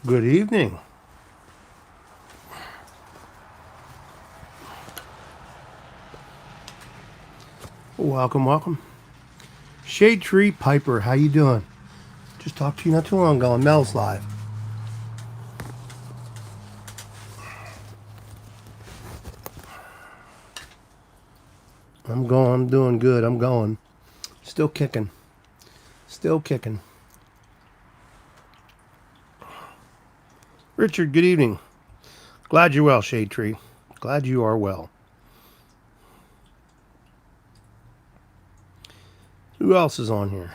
Good evening. Welcome, welcome. Shade Tree Piper, how you doing? Just talked to you not too long ago on Mel's Live. I'm doing good, I'm going. Still kicking. Still kicking. Richard, good evening. Glad you're well, Shade Tree. Glad you are well. Who else is on here?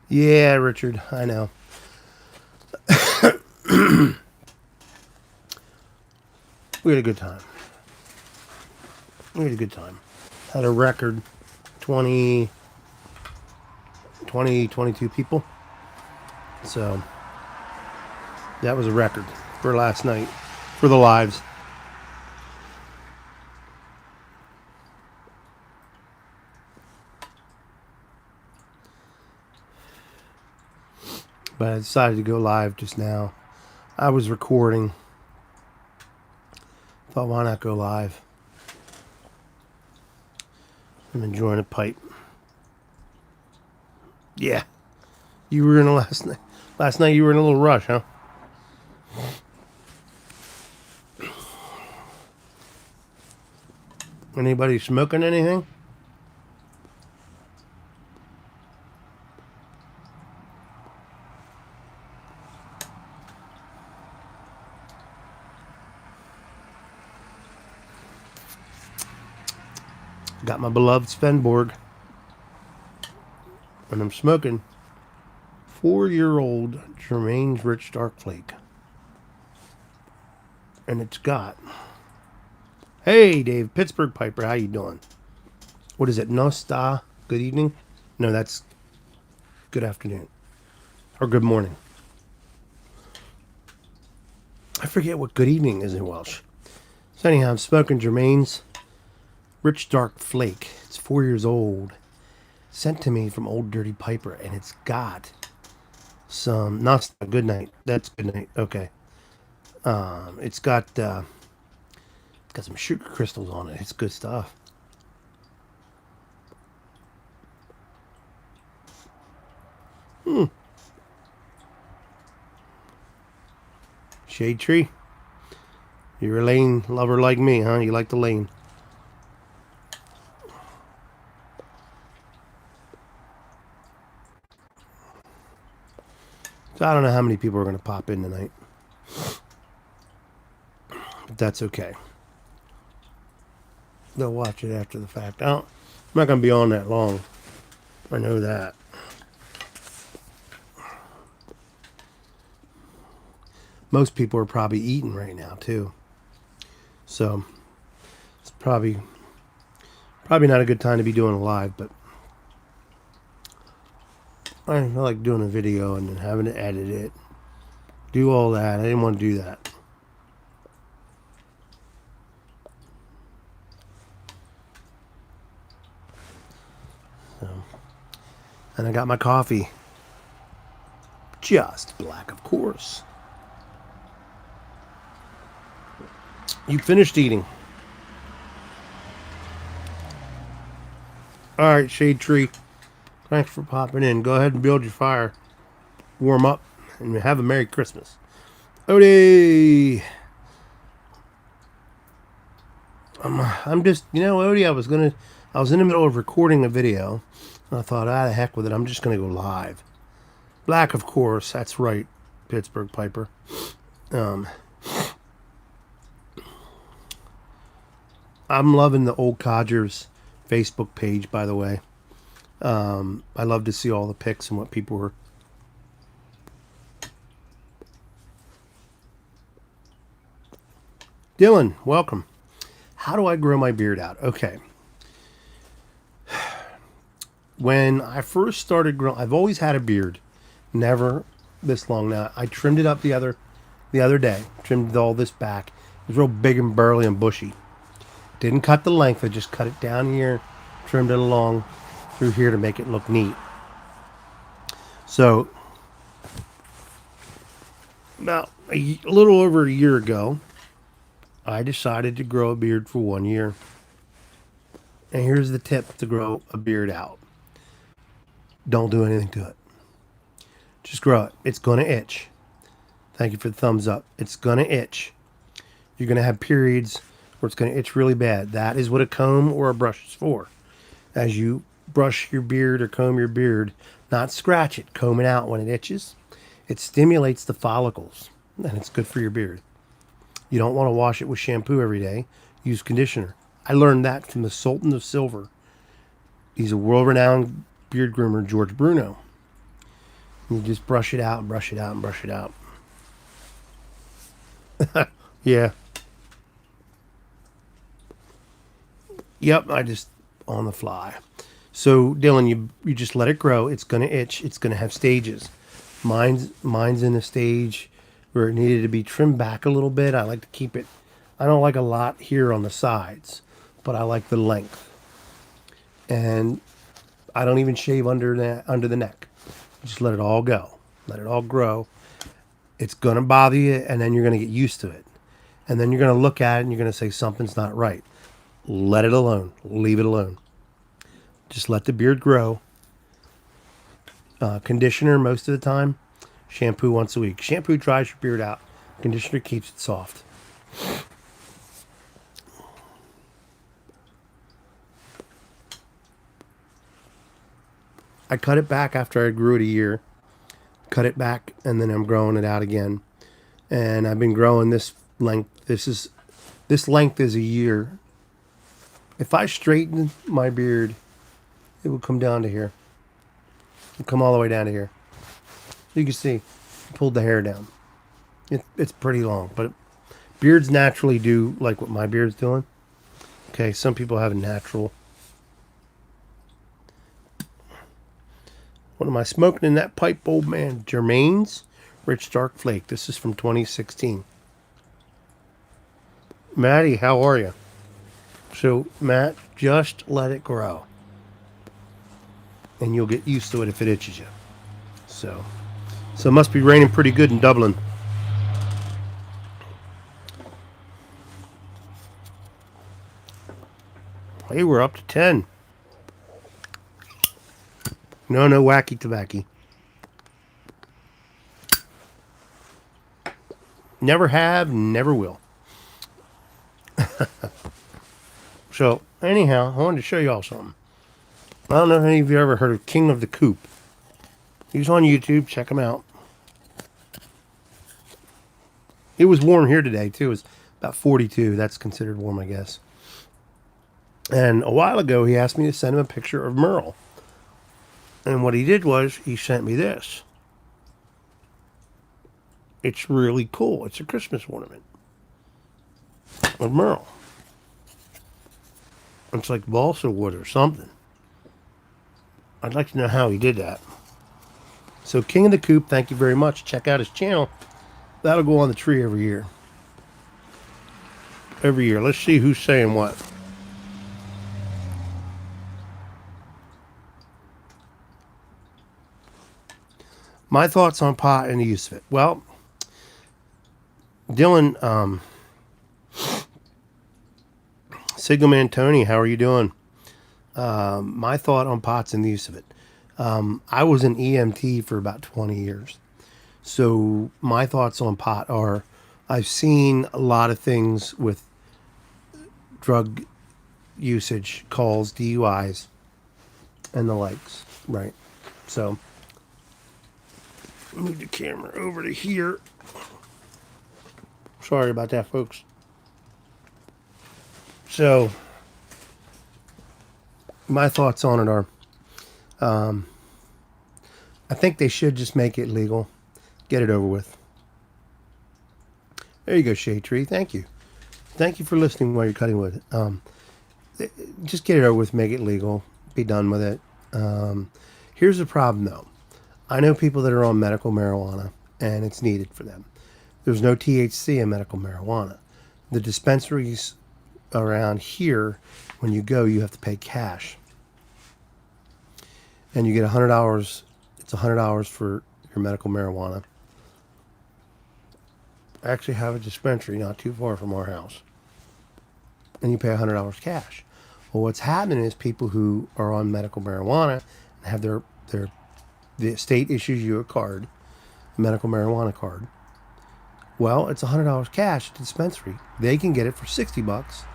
Yeah, Richard, I know. We had a good time. We had a good time. Had a record 20, 22 people. So that was a record for last night, for the lives. But I decided to go live just now. I was recording. Thought, why not go live? I'm enjoying a pipe. Yeah. You were in a last night. Last night you were in a little rush, huh? Anybody smoking anything? Got my beloved Svenborg. And I'm smoking 4-year-old Germain's Rich Dark Flake. And it's got... Hey, Dave, Pittsburgh Piper, how you doing? What is it, Nosta? Good evening? No, that's good afternoon. Or good morning. I forget what good evening is in Welsh. So anyhow, I'm smoking Germain's Rich Dark Flake. It's 4 years old. Sent to me from Old Dirty Piper, and it's got some... Not good night. That's good night. Okay. It's got some sugar crystals on it. It's good stuff. Shade Tree. You're a lane lover like me, huh? You like the lane. So I don't know how many people are going to pop in tonight. But that's okay. They'll watch it after the fact. I'm not going to be on that long. I know that. Most people are probably eating right now, too. So, it's probably not a good time to be doing a live, but I like doing a video and then having to edit it. Do all that. I didn't want to do that. So, and I got my coffee. Just black, of course. You finished eating. Alright, Shade Tree. Thanks for popping in. Go ahead and build your fire. Warm up. And have a Merry Christmas. Odie! I'm just... You know, Odie, I was in the middle of recording a video. And I thought, the heck with it. I'm just going to go live. Black, of course. That's right. Pittsburgh Piper. I'm loving the Old Codgers Facebook page, by the way. I love to see all the pics and what people were. Dylan, welcome. How do I grow my beard out? Okay. When I first started growing, I've always had a beard. Never this long now. I trimmed it up the other day. Trimmed all this back. It was real big and burly and bushy. Didn't cut the length. I just cut it down here. Trimmed it along. through here to make it look neat. So about a little over a year ago, I decided to grow a beard for 1 year. And here's the tip to grow a beard out. Don't do anything to it. Just grow it. It's going to itch. Thank you for the thumbs up. It's going to itch. You're going to have periods where it's going to itch really bad. That is what a comb or a brush is for. As you brush your beard or comb your beard, not scratch it, comb it out when it itches. It stimulates the follicles, and it's good for your beard. You don't want to wash it with shampoo every day. Use conditioner. I learned that from the Sultan of Silver. He's a world-renowned beard groomer, George Bruno. You just brush it out and brush it out and brush it out. Yeah. Yep, I just on the fly. So, Dylan, you just let it grow. It's going to itch. It's going to have stages. Mine's in a stage where it needed to be trimmed back a little bit. I like to keep it. I don't like a lot here on the sides, but I like the length. And I don't even shave under the neck. Just let it all go. Let it all grow. It's going to bother you, and then you're going to get used to it. And then you're going to look at it, and you're going to say something's not right. Let it alone. Leave it alone. Just let the beard grow. Conditioner most of the time. Shampoo once a week. Shampoo dries your beard out. Conditioner keeps it soft. I cut it back after I grew it a year. Cut it back, and then I'm growing it out again. And I've been growing this length. This length is a year. If I straighten my beard, it will come down to here. It'll come all the way down to here. You can see, I pulled the hair down. It's pretty long, but beards naturally do like what my beard's doing. Okay, some people have a natural. What am I smoking in that pipe, old man? Germain's Rich Dark Flake. This is from 2016. Maddie, how are you? So, Matt, just let it grow. And you'll get used to it if it itches you. So it must be raining pretty good in Dublin. Hey, we're up to 10. No wacky tobacco. Never have, never will. So, anyhow, I wanted to show you all something. I don't know if any of you ever heard of King of the Coop. He's on YouTube. Check him out. It was warm here today, too. It was about 42. That's considered warm, I guess. And a while ago, he asked me to send him a picture of Merle. And what he did was, he sent me this. It's really cool. It's a Christmas ornament of Merle. It's like balsa wood or something. I'd like to know how he did that. So King of the Coop, thank you very much. Check out his channel. That'll go on the tree every year. Every year. Let's see who's saying what. My thoughts on pot and the use of it. Well, Dylan, Sigma Tony, how are you doing? My thought on pots and the use of it. I was an EMT for about 20 years. So my thoughts on pot are, I've seen a lot of things with drug usage, calls, DUIs, and the likes, right? So move the camera over to here. Sorry about that, folks. So my thoughts on it are, I think they should just make it legal. Get it over with. There you go, Shade Tree. Thank you. Thank you for listening while you're cutting wood. Just get it over with. Make it legal. Be done with it. Here's the problem, though. I know people that are on medical marijuana, and it's needed for them. There's no THC in medical marijuana. The dispensaries around here, when you go, you have to pay cash. and you get $100. It's $100 for your medical marijuana. I actually have a dispensary not too far from our house, and you pay $100 cash. Well, what's happening is people who are on medical marijuana and have the state issues you a card, a medical marijuana card. Well, it's $100 cash at the dispensary. They can get it for $60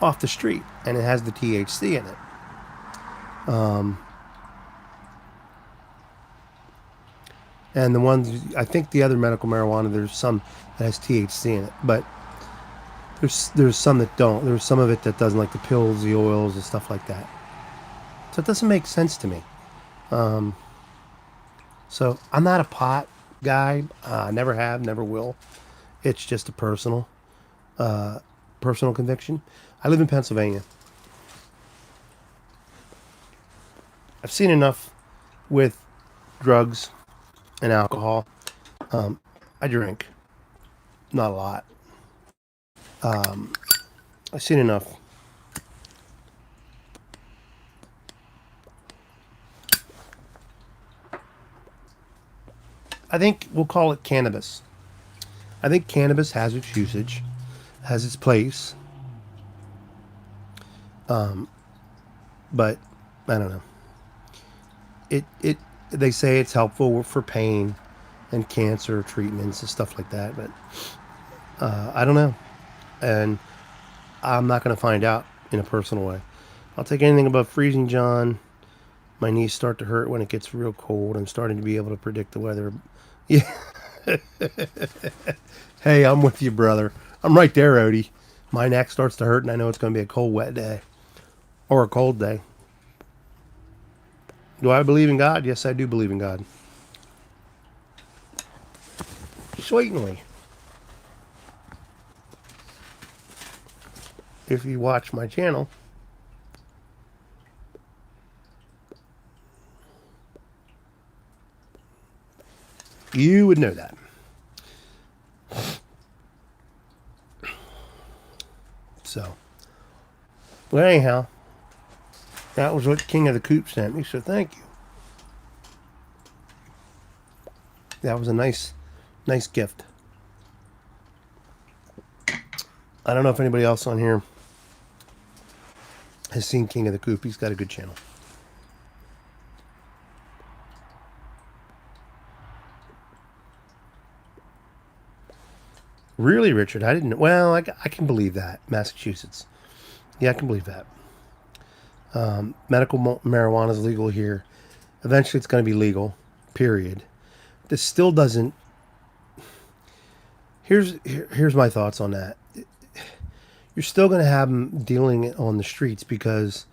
off the street, and it has the THC in it. And the ones, I think the other medical marijuana, there's some that has THC in it, but there's some that don't. There's some of it that doesn't, like the pills, the oils, and stuff like that. So it doesn't make sense to me. So I'm not a pot guy. Never have, never will. It's just a personal conviction. I live in Pennsylvania. I've seen enough with drugs and alcohol. I drink, not a lot. I've seen enough. I think we'll call it cannabis. I think cannabis has its usage, has its place. But I don't know. It they say it's helpful for pain and cancer treatments and stuff like that, but I don't know, and I'm not going to find out in a personal way. I'll take anything above freezing, John. My knees start to hurt when it gets real cold. I'm starting to be able to predict the weather. Yeah. Hey, I'm with you, brother. I'm right there, Odie. My neck starts to hurt, and I know it's going to be a cold, wet day. Or a cold day. Do I believe in God? Yes, I do believe in God. Sweetly. If you watch my channel, you would know that. So, well, anyhow, that was what King of the Coop sent me, so thank you. That was a nice gift. I don't know if anybody else on here has seen King of the Coop. He's got a good channel. Really, Richard? I didn't. Well, I can believe that. Massachusetts. Yeah, I can believe that. Medical marijuana is legal here. Eventually, it's going to be legal. Period. This still doesn't. Here's my thoughts on that. You're still going to have them dealing it on the streets because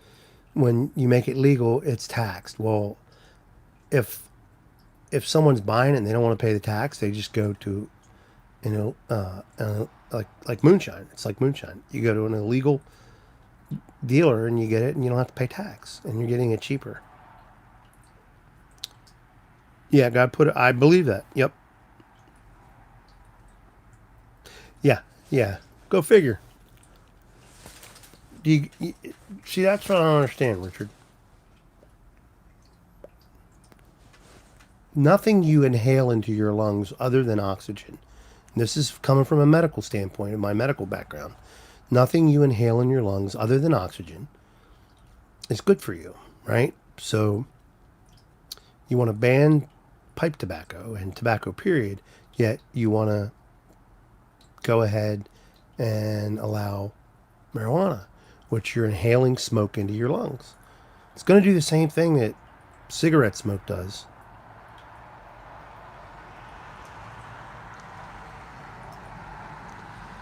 when you make it legal, it's taxed. Well, if someone's buying it and they don't want to pay the tax, they just go to, like moonshine. It's like moonshine. You go to an illegal dealer and you get it, and you don't have to pay tax, and you're getting it cheaper. Yeah, God put it. I believe that. Yep. Yeah. Go figure. Do you see? That's what I don't understand, Richard. Nothing you inhale into your lungs other than oxygen. And this is coming from a medical standpoint, of my medical background. Nothing you inhale in your lungs other than oxygen is good for you, right? So you want to ban pipe tobacco and tobacco period, yet you want to go ahead and allow marijuana, which you're inhaling smoke into your lungs. It's going to do the same thing that cigarette smoke does.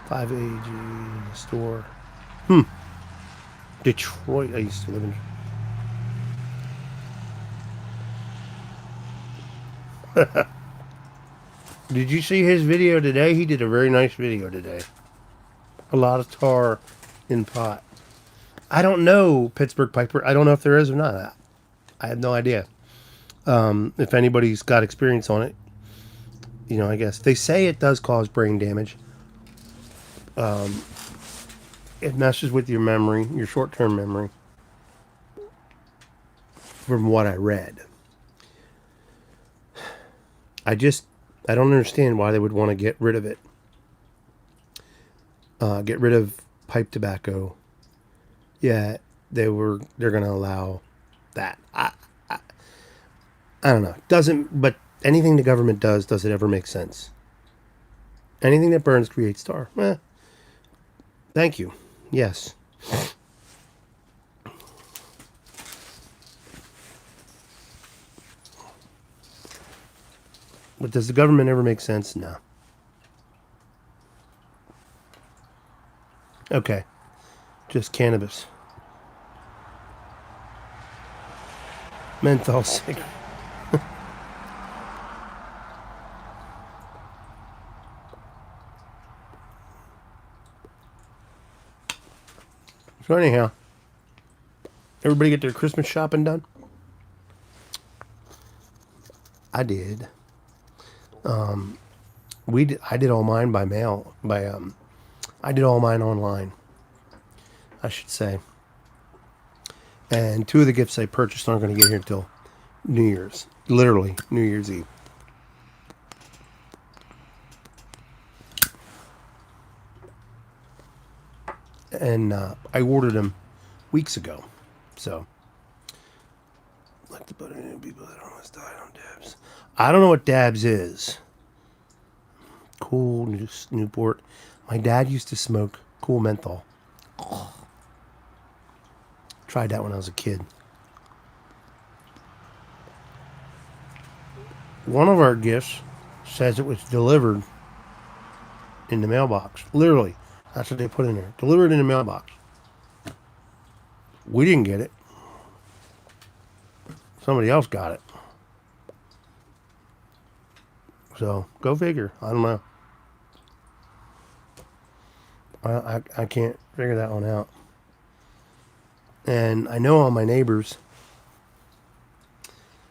$5 AG in the store. Detroit. I used to live in. Did you see his video today? He did a very nice video today. A lot of tar in pot. I don't know, Pittsburgh Piper. I don't know if there is or not. I have no idea. If anybody's got experience on it, I guess. They say it does cause brain damage. It messes with your memory, your short-term memory. from what I read. I don't understand why they would want to get rid of it. Get rid of pipe tobacco. Yeah, they're going to allow that. I don't know. But anything the government does it ever make sense? Anything that burns creates tar. Thank you. Yes. But does the government ever make sense? No. Okay. Just cannabis. Menthol cigarette. So anyhow, everybody get their Christmas shopping done? I did. I did all mine by mail. I did all mine online, I should say. And 2 of the gifts I purchased aren't going to get here until New Year's. Literally, New Year's Eve. And I ordered them weeks ago. So, like to put in people that almost died on dabs. I don't know what dabs is. Cool Newport. My dad used to smoke cool menthol. Oh. Tried that when I was a kid. One of our gifts says it was delivered in the mailbox. Literally. That's what they put in there. Delivered in the mailbox. We didn't get it. Somebody else got it. So, go figure. I don't know. I can't figure that one out. And I know all my neighbors,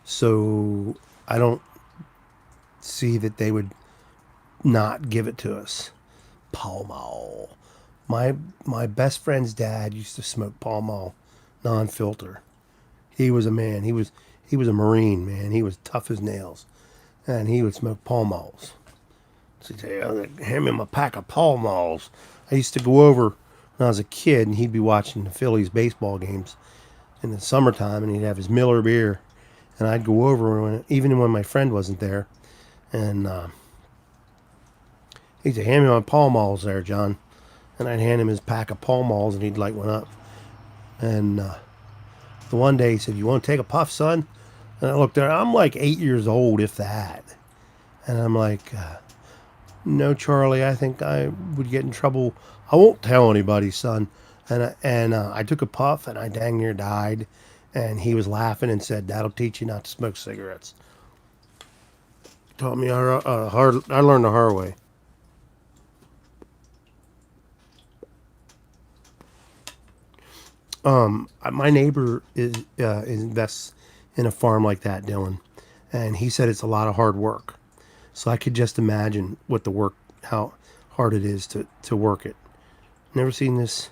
so I don't see that they would not give it to us. Pall Mall. My best friend's dad used to smoke Pall Mall, non-filter. He was a man. He was a Marine, man. He was tough as nails, and he would smoke Pall Malls. So he'd say, "Hand me my pack of Pall Malls." I used to go over when I was a kid, and he'd be watching the Phillies baseball games in the summertime, and he'd have his Miller beer, and I'd go over even when my friend wasn't there, and he'd say, "Hand me my Pall Malls there, John," and I'd hand him his pack of Pall Malls, and he'd light one up. And the one day he said, "You want to take a puff, son?" And I looked at him. I'm like 8 years old, if that, and I'm like, "No, Charlie, I think I would get in trouble. I won't tell anybody, son." And I took a puff, and I dang near died. And he was laughing and said, "That'll teach you not to smoke cigarettes." Taught me I learned the hard way. My neighbor invests in a farm like that, Dylan, and he said it's a lot of hard work. So I could just imagine how hard it is to work it. Never seen this.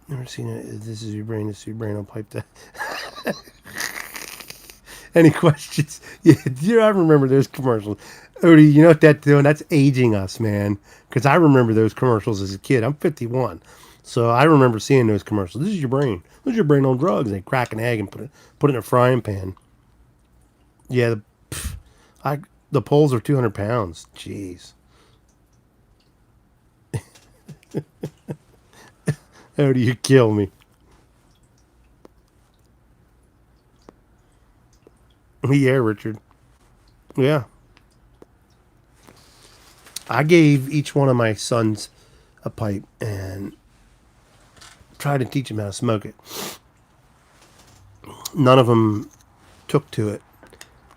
Never seen it. This is your brain. This is your brain. I'll pipe that. Any questions? Yeah, I remember those commercials. Odie, you know what that's doing? That's aging us, man. Because I remember those commercials as a kid. I'm 51. So I remember seeing those commercials. This is your brain. This is your brain on drugs. They crack an egg and put it in a frying pan. Yeah, the poles are 200 pounds. Jeez. How do you kill me? Yeah, Richard. Yeah. I gave each one of my sons a pipe and tried to teach them how to smoke it. None of them took to it.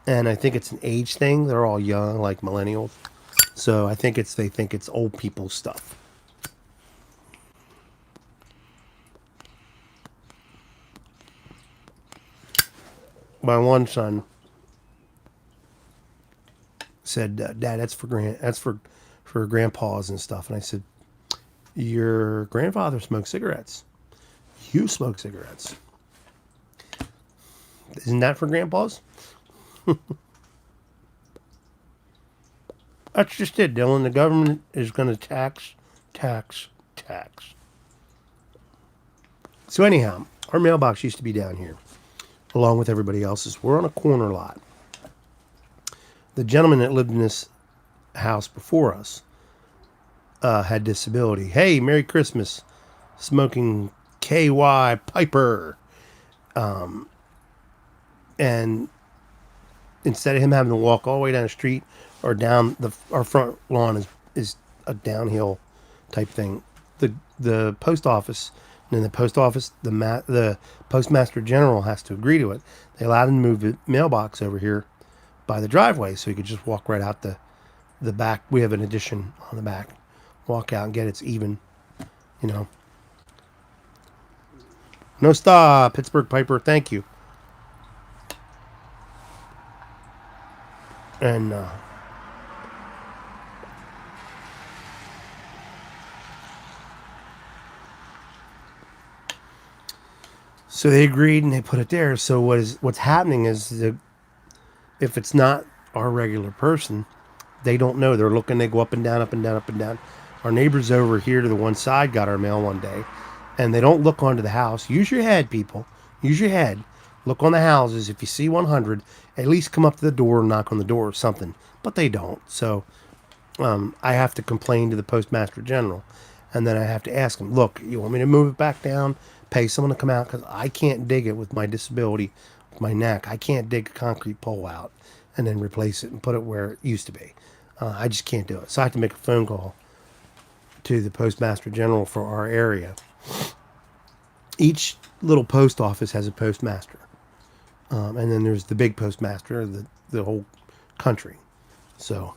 And I think it's an age thing. They're all young, like millennials. So I think they think it's old people stuff. My one son said, "Dad, that's for grandpas and stuff." And I said, "Your grandfather smoked cigarettes. You smoke cigarettes." Isn't that for grandpas? That's just it, Dylan. The government is going to tax, tax, tax. So anyhow, our mailbox used to be down here, along with everybody else's. We're on a corner lot. The gentleman that lived in this house before us had disability. Hey, Merry Christmas, smoking KY Piper. And instead of him having to walk all the way down the street or down our front lawn is a downhill type thing. The post office, and in the post office, the postmaster general has to agree to it. They allowed him to move the mailbox over here by the driveway, so he could just walk right out the back. We have an addition on the back. Walk out and get it's even, you know. No stop, Pittsburgh Piper. Thank you. And so they agreed and they put it there. So what's happening is if it's not our regular person, they don't know. They're looking. They go up and down, up and down, up and down. Our neighbors over here to the one side got our mail one day, and they don't look onto the house. Use your head, people. Use your head. Look on the houses. If you see 100, at least come up to the door and knock on the door or something. But they don't. So I have to complain to the postmaster general, and then I have to ask him, look, you want me to move it back down, pay someone to come out, because I can't dig it with my disability, with my neck. I can't dig a concrete pole out and then replace it and put it where it used to be. I just can't do it. So I have to make a phone call to the postmaster general for our area. Each little post office has a postmaster. And then there's the big postmaster of the whole country. So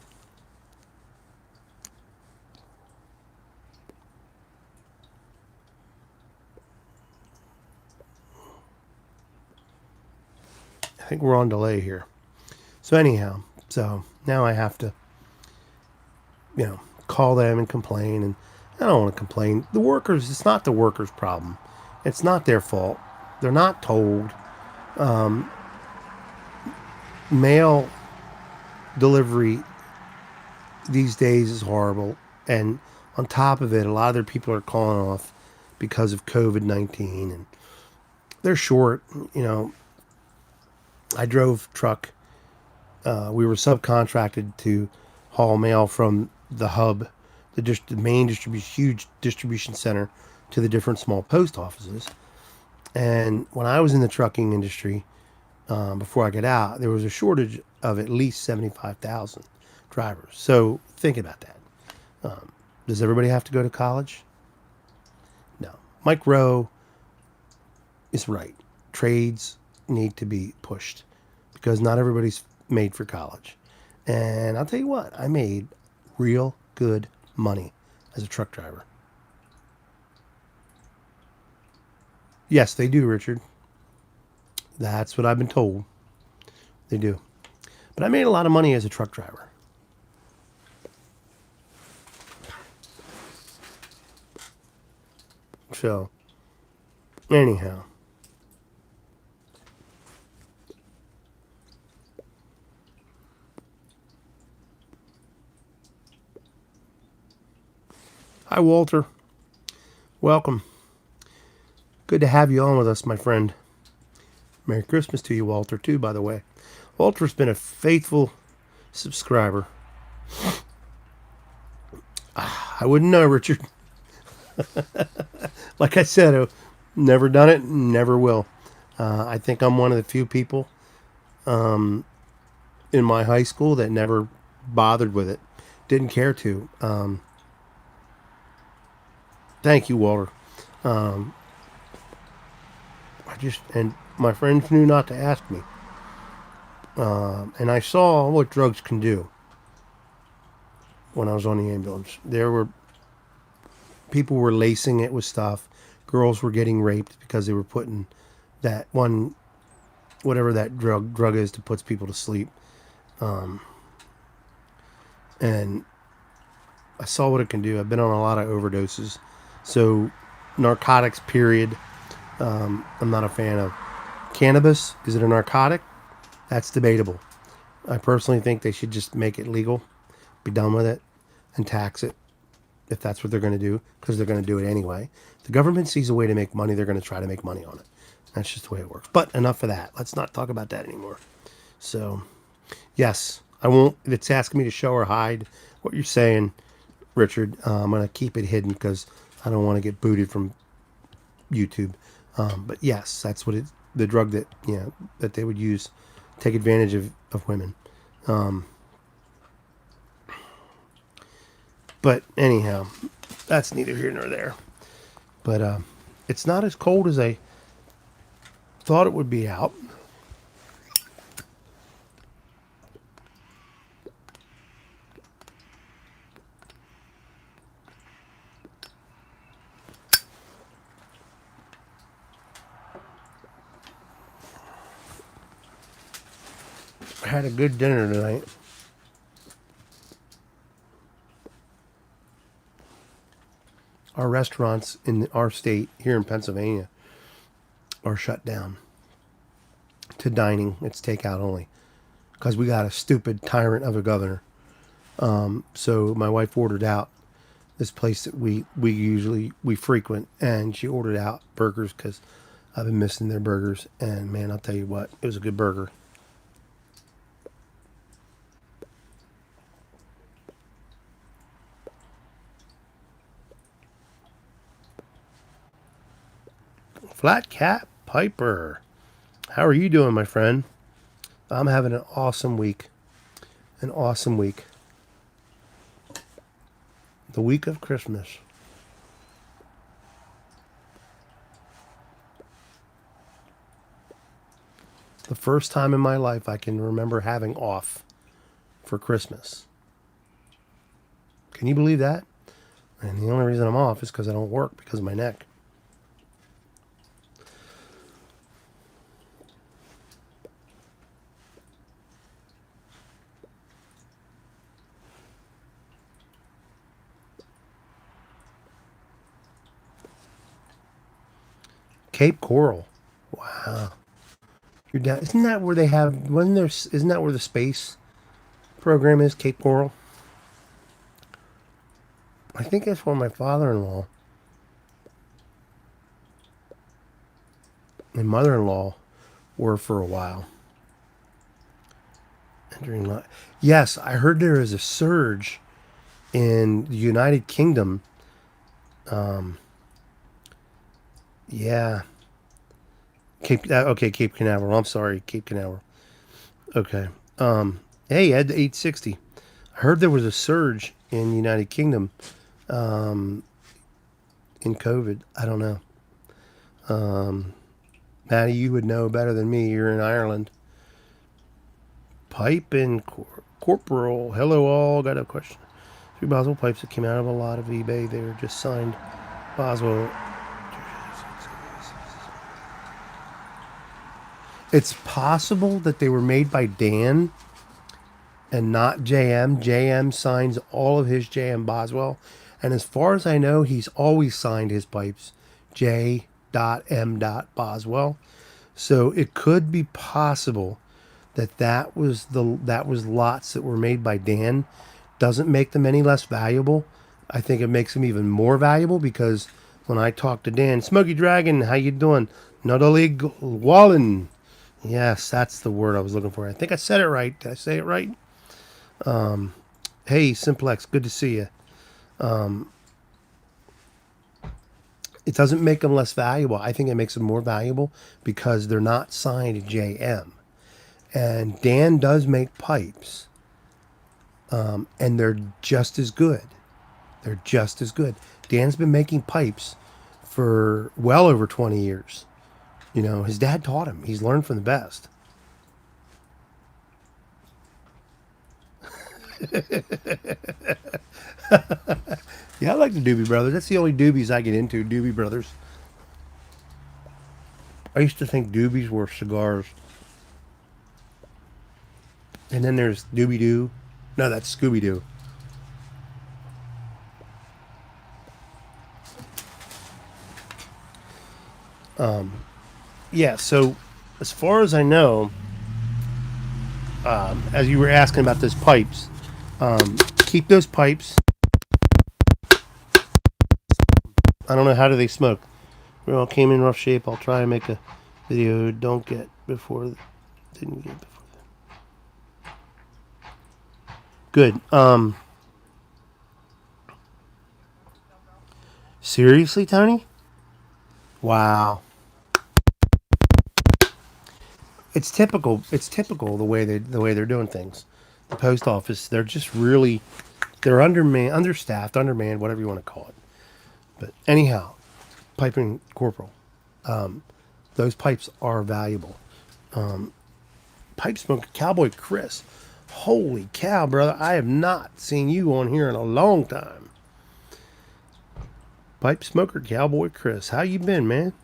I think we're on delay here. So anyhow, so now I have to, call them and complain. And I don't want to complain. The workers, it's not the workers' problem. It's not their fault. They're not told. Mail delivery these days is horrible. And on top of it, a lot of their people are calling off because of COVID-19. And they're short. I drove truck. We were subcontracted to haul mail from the hub, the main huge distribution center, to the different small post offices. And when I was in the trucking industry, before I get out, there was a shortage of at least 75,000 drivers. So think about that. Does everybody have to go to college? No. Mike Rowe is right. Trades need to be pushed because not everybody's made for college. And I'll tell you what, I made real good money as a truck driver. Yes, they do, Richard. That's what I've been told. They do. But I made a lot of money as a truck driver. So, anyhow. Hi, Walter. Welcome. Good to have you on with us, my friend. Merry Christmas to you, Walter, too, by the way. Walter's been a faithful subscriber. I wouldn't know, Richard. Like I said, I've never done it, never will. I think I'm one of the few people in my high school that never bothered with it. Didn't care to. Thank you, Walter. And my friends knew not to ask me. And I saw what drugs can do when I was on the ambulance. People were lacing it with stuff. Girls were getting raped because they were putting that one, whatever that drug is that puts people to sleep. And I saw what it can do. I've been on a lot of overdoses. So narcotics, period. I'm not a fan of. Cannabis, is it a narcotic? That's debatable. I personally think they should just make it legal, be done with it, and tax it if that's what they're going to do, because they're going to do it anyway. If the government sees a way to make money, they're going to try to make money on it. That's just the way it works. But enough of that. Let's not talk about that anymore. So, yes, I won't. If it's asking me to show or hide what you're saying, Richard, I'm going to keep it hidden because I don't want to get booted from YouTube. But yes, that's what the drug that that they would use, take advantage of women. But anyhow, that's neither here nor there. But it's not as cold as I thought it would be out. I had a good dinner tonight. Our restaurants in our state here in Pennsylvania are shut down to dining. It's takeout only because we got a stupid tyrant of a governor. So my wife ordered out this place that we frequent, and she ordered out burgers because I've been missing their burgers. And man, I'll tell you what, it was a good burger. Flat Cat Piper, how are you doing, my friend? I'm having an awesome week. An awesome week. The week of Christmas. The first time in my life I can remember having off for Christmas. Can you believe that? And the only reason I'm off is because I don't work because of my neck. Cape Coral. Wow. You're down. Isn't that where they have? Isn't that where the space program is? Cape Coral. I think that's where my father-in-law and mother-in-law were for a while. Yes, I heard there is a surge in the United Kingdom. Yeah. Cape Canaveral. I'm sorry, Cape Canaveral. Okay. Hey, Ed, 860. I heard there was a surge in the United Kingdom in COVID. I don't know. Maddie, you would know better than me. You're in Ireland. Pipe and Corporal. Hello, all. Got a question. 3 Boswell pipes that came out of a lot of eBay. They were just signed. Boswell. It's possible that they were made by Dan and not JM. JM signs all of his JM Boswell. And as far as I know, he's always signed his pipes J.M. Boswell. So it could be possible that was lots that were made by Dan. Doesn't make them any less valuable. I think it makes them even more valuable because when I talk to Dan, Smoky Dragon, how you doing? Nodalig Wallen. Yes, that's the word I was looking for. I think I said it right. Did I say it right? Hey, Simplex, good to see you. It doesn't make them less valuable. I think it makes them more valuable because they're not signed JM. And Dan does make pipes. And they're just as good. They're just as good. Dan's been making pipes for well over 20 years. You know, his dad taught him. He's learned from the best. Yeah, I like the Doobie Brothers. That's the only Doobies I get into, Doobie Brothers. I used to think Doobies were cigars. And then there's Doobie Doo. No, that's Scooby Doo. Yeah, so as far as I know, as you were asking about those pipes, keep those pipes. I don't know, how do they smoke? We all came in rough shape. I'll try and make a video. Don't get before. Didn't get before. Good. Seriously, Tony? Wow. It's typical. It's typical the way they're doing things. The post office. They're just really. They're understaffed, undermanned, whatever you want to call it. But anyhow, piping corporal. Those pipes are valuable. Pipe smoker cowboy Chris. Holy cow, brother! I have not seen you on here in a long time. Pipe smoker cowboy Chris, how you been, man?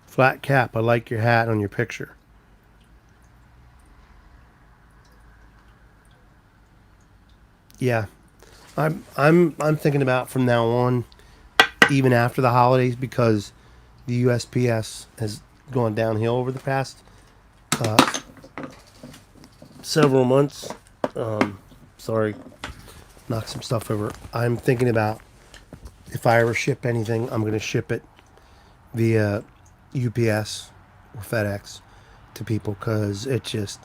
Flat cap. I like your hat on your picture. Yeah, I'm thinking about from now on, even after the holidays, because the USPS has gone downhill over the past several months. Sorry, knock some stuff over. I'm thinking about, if I ever ship anything, I'm going to ship it via UPS or FedEx to people, because it just,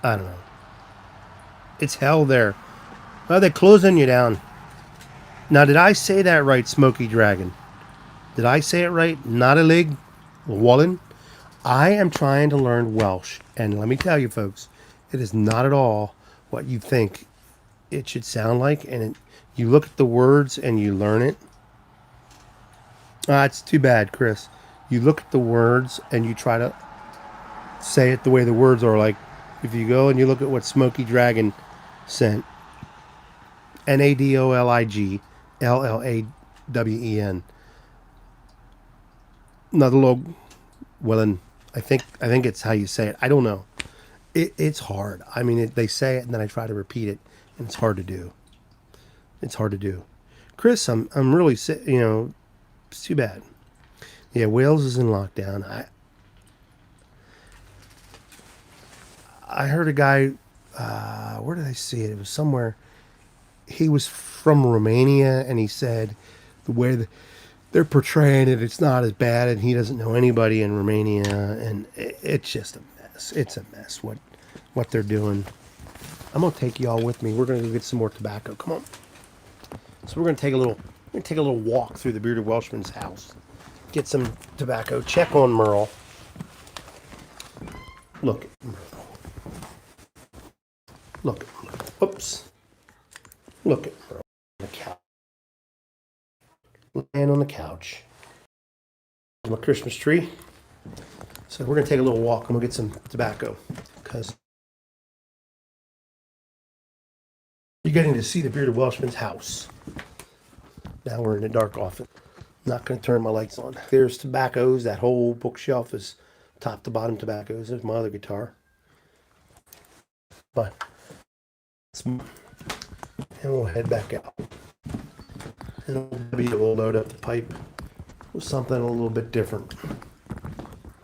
I don't know. It's hell there. Oh, they're closing you down. Now, did I say that right, Smoky Dragon? Did I say it right? Not a lig, Wallen. I am trying to learn Welsh, and let me tell you, folks, it is not at all what you think it should sound like. And you look at the words and you learn it. It's too bad, Chris. You look at the words and you try to say it the way the words are. Like, if you go and you look at what Smoky Dragon sent, NADOLIGLLAWEN. Another log, Willen. I think it's how you say it. I don't know. It's hard. I mean, they say it and then I try to repeat it, and it's hard to do. It's hard to do. Chris, I'm really sick. You know, it's too bad. Yeah, Wales is in lockdown. I heard a guy. Where did I see it? It was somewhere. He was from Romania, and he said the way they're portraying it, it's not as bad, and he doesn't know anybody in Romania, and it's just a mess. It's a mess what they're doing. I'm gonna take y'all with me. We're gonna go get some more tobacco. Come on. So we're gonna take a little walk through the Bearded Welshman's house, get some tobacco, check on Merle. Look at Merle. Look at Merle. Oops. Look at Merle on the couch. Laying on the couch. My Christmas tree. So we're gonna take a little walk and we'll get some tobacco, because you're getting to see the Bearded Welshman's house. Now we're in the dark office. Not going to turn my lights on. There's tobaccos. That whole bookshelf is top to bottom tobaccos. There's my other guitar. But, and we'll head back out. And we'll load up the pipe with something a little bit different.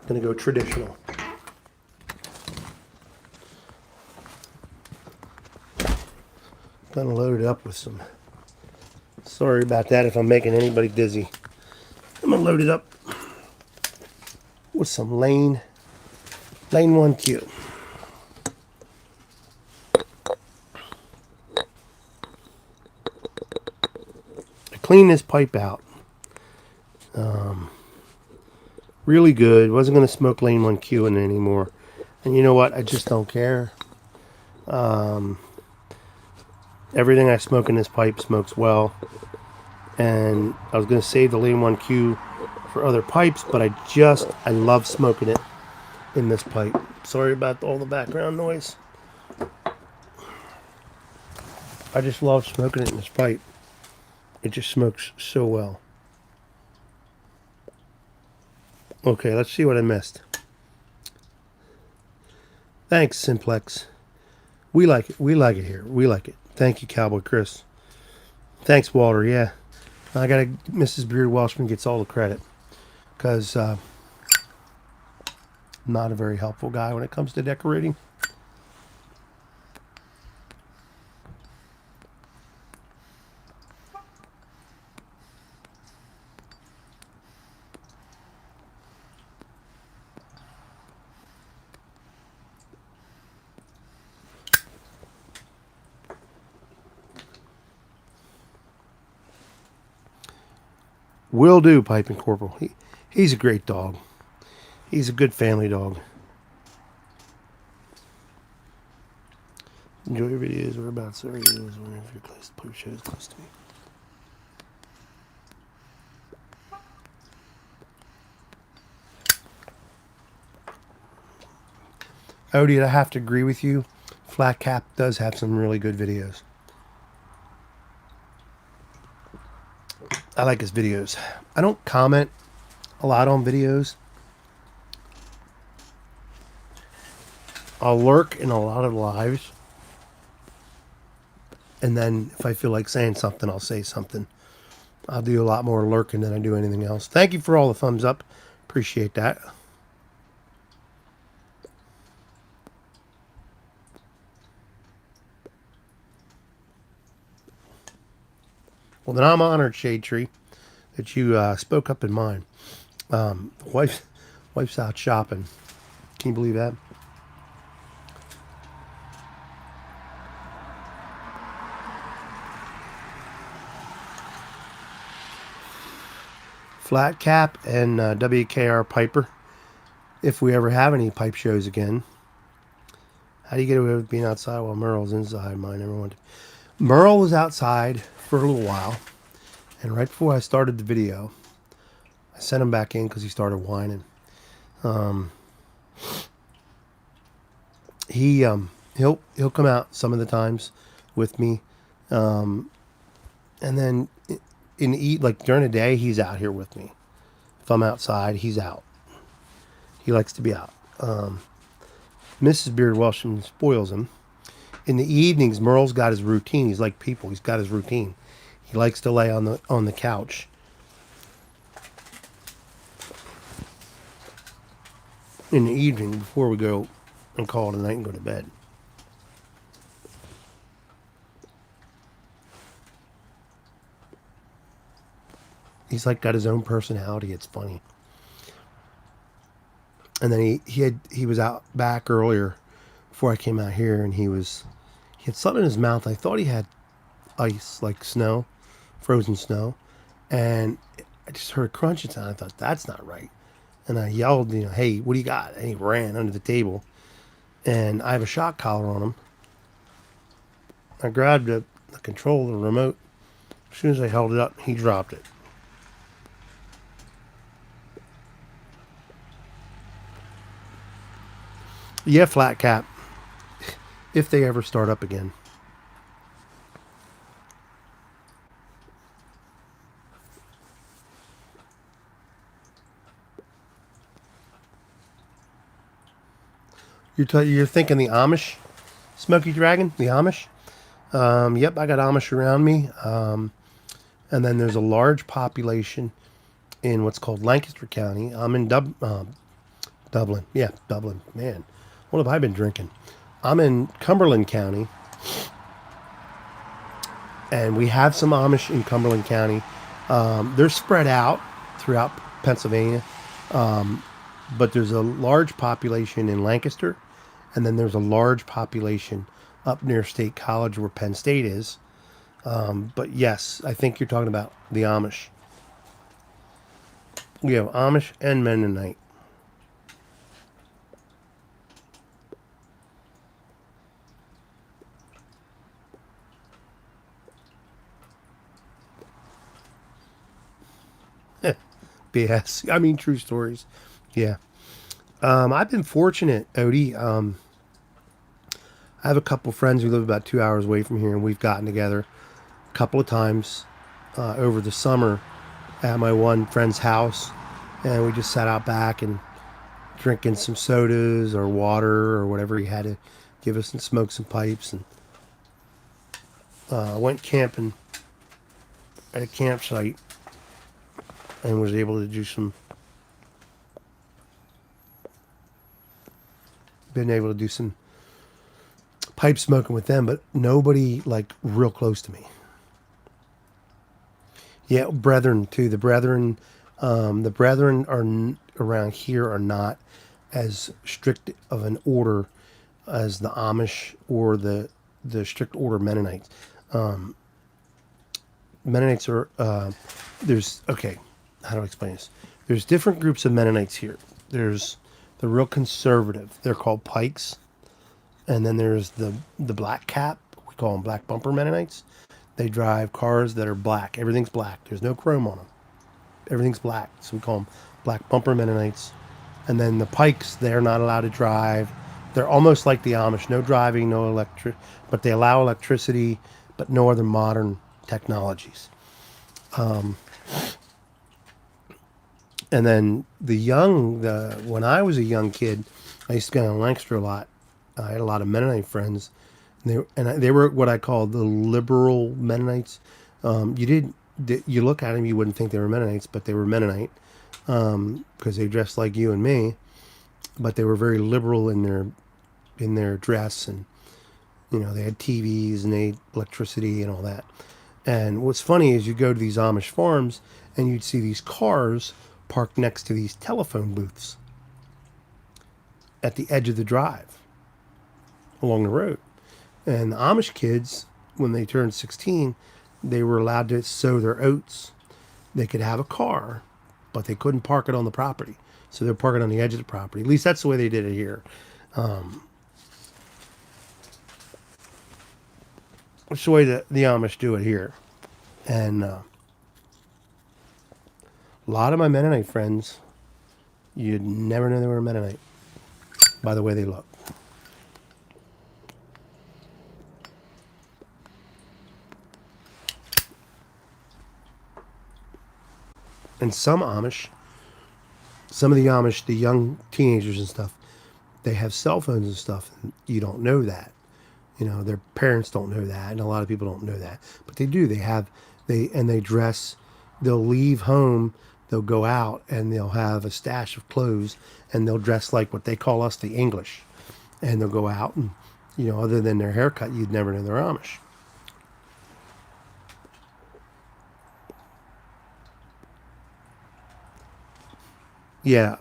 Going to go traditional. Going to load it up with some. Sorry about that if I'm making anybody dizzy. I'm going to load it up with some Lane 1Q. I cleaned this pipe out. Really good. Wasn't going to smoke Lane 1Q in it anymore. And you know what? I just don't care. Everything I smoke in this pipe smokes well. And I was going to save the Lane 1Q for other pipes, but I love smoking it in this pipe. Sorry about all the background noise. I just love smoking it in this pipe. It just smokes so well. Okay, let's see what I missed. Thanks, Simplex. We like it. We like it here. We like it. Thank you, Cowboy Chris. Thanks, Walter. Yeah. I got Mrs. Bearded Welshman gets all the credit because I'm not a very helpful guy when it comes to decorating. Will do, Piping Corporal. He's a great dog. He's a good family dog. Enjoy your videos. Whereabouts are you? I was wondering if you're close. Please show is close to me. Odie, I have to agree with you. Flat Cap does have some really good videos. I like his videos. I don't comment a lot on videos. I'll lurk in a lot of lives. And then if I feel like saying something, I'll say something. I'll do a lot more lurking than I do anything else. Thank you for all the thumbs up. Appreciate that. Well, then I'm honored, Shade Tree, that you spoke up in mine. Wife's out shopping. Can you believe that? Flat Cap and WKR Piper. If we ever have any pipe shows again. How do you get away with being outside while Merle's inside? Mine never wanted. Merle was outside for a little while, and right before I started the video, I sent him back in because he started whining. He'll come out some of the times with me, and then like during the day he's out here with me. If I'm outside, he's out. He likes to be out. Mrs. Bearded Welshman spoils him. In the evenings, Merle's got his routine. He's like people. He's got his routine. He likes to lay on the couch. In the evening before we go and call it a night and go to bed. He's like got his own personality. It's funny. And then he was out back earlier before I came out here, and he had something in his mouth. I thought he had ice, like snow, frozen snow, and I just heard a crunching sound. I thought that's not right, and I yelled, hey, what do you got? And he ran under the table, and I have a shock collar on him. I grabbed the control, the remote. As soon as I held it up, he dropped it. Yeah, Flat Cap. If they ever start up again. You're thinking the Amish? Smoky Dragon? The Amish? Yep, I got Amish around me. And then there's a large population in what's called Lancaster County. I'm in Dublin. Yeah, Dublin. Man, what have I been drinking? I'm in Cumberland County. And we have some Amish in Cumberland County. They're spread out throughout Pennsylvania. But there's a large population in Lancaster. And then there's a large population up near State College where Penn State is. But yes, I think you're talking about the Amish. We have Amish and Mennonite. BS. I mean, true stories. Yeah. I've been fortunate, Odie. I have a couple friends who live about 2 hours away from here, and we've gotten together a couple of times over the summer at my one friend's house, and we just sat out back and drinking some sodas or water or whatever he had to give us, and smoked some pipes, and went camping at a campsite and was able to do been able to do some pipe smoking with them, but nobody like real close to me. Yeah, brethren too. The brethren around here are not as strict of an order as the Amish or the strict order Mennonites. Mennonites are there's okay. How do I explain this? There's different groups of Mennonites here. There's the real conservative. They're called Pikes, and then there's the black cap. We call them black bumper Mennonites. They drive cars that are black. Everything's black. There's no chrome on them. Everything's black. So we call them black bumper Mennonites. And then the Pikes, they're not allowed to drive. They're almost like the Amish. No driving, no electric, but they allow electricity, but no other modern technologies. And then when I was a young kid, I used to go to Lancaster a lot. I had a lot of Mennonite friends. They were what I call the liberal Mennonites. You look at them, you wouldn't think they were Mennonites, but they were Mennonite because they dressed like you and me. But they were very liberal in their dress, and they had TVs and they had electricity and all that. And what's funny is you go to these Amish farms and you'd see these cars parked next to these telephone booths at the edge of the drive along the road. And the Amish kids, when they turned 16, they were allowed to sow their oats. They could have a car, but they couldn't park it on the property. So they're parking on the edge of the property. At least that's the way they did it here. That's the way the Amish do it here. And a lot of my Mennonite friends, you'd never know they were Mennonite by the way they look. And some of the Amish, the young teenagers and stuff, they have cell phones and stuff, and you don't know that. Their parents don't know that, and a lot of people don't know that. But they do. They dress, they'll leave home, they'll go out, and they'll have a stash of clothes, and they'll dress like what they call us the English. And they'll go out, and, other than their haircut, you'd never know they're Amish. Yeah.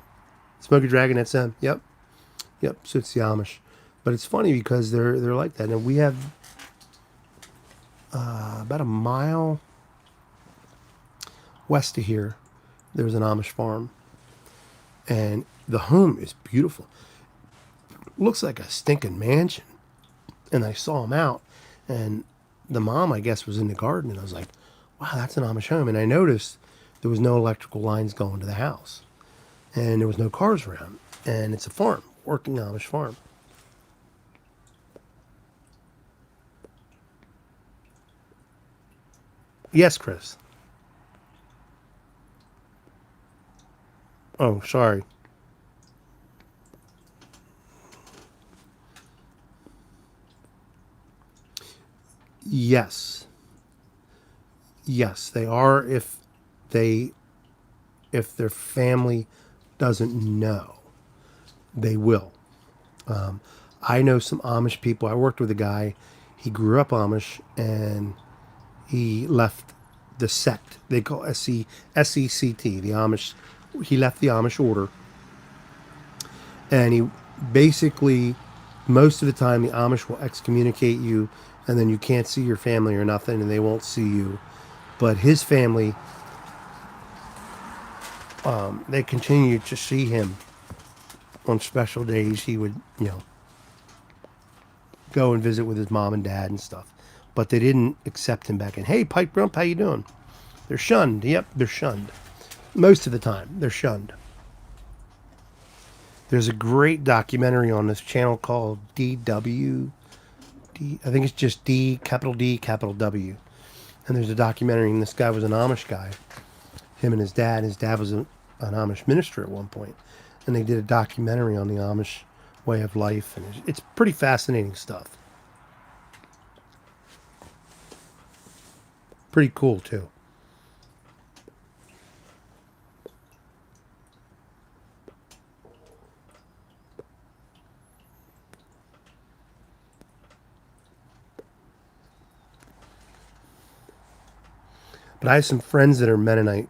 Smoky Dragon, that's them. Yep. So it's the Amish. But it's funny because they're like that. And we have about a mile west of here, there's an Amish farm. And the home is beautiful. Looks like a stinking mansion. And I saw them out. And the mom, I guess, was in the garden. And I was like, wow, that's an Amish home. And I noticed there was no electrical lines going to the house. And there was no cars around. And it's a farm, working Amish farm. Yes, Chris. Oh, sorry. Yes. Yes, they are they if their family doesn't know, they will. I know some Amish people. I worked with a guy. He grew up Amish, and he left the sect. They call SECT, the Amish. He left the Amish order, and he basically, most of the time, the Amish will excommunicate you, and then you can't see your family or nothing, and they won't see you. But his family, they continued to see him on special days. He would, go and visit with his mom and dad and stuff. But they didn't accept him back in. Hey, Pike Grump, how you doing? They're shunned. Yep, they're shunned. Most of the time, they're shunned. There's a great documentary on this channel called DW. I think it's just capital D, capital W. And there's a documentary, and this guy was an Amish guy. Him and his dad. His dad was an Amish minister at one point. And they did a documentary on the Amish way of life. And it's pretty fascinating stuff. Pretty cool, too. But I have some friends that are Mennonite,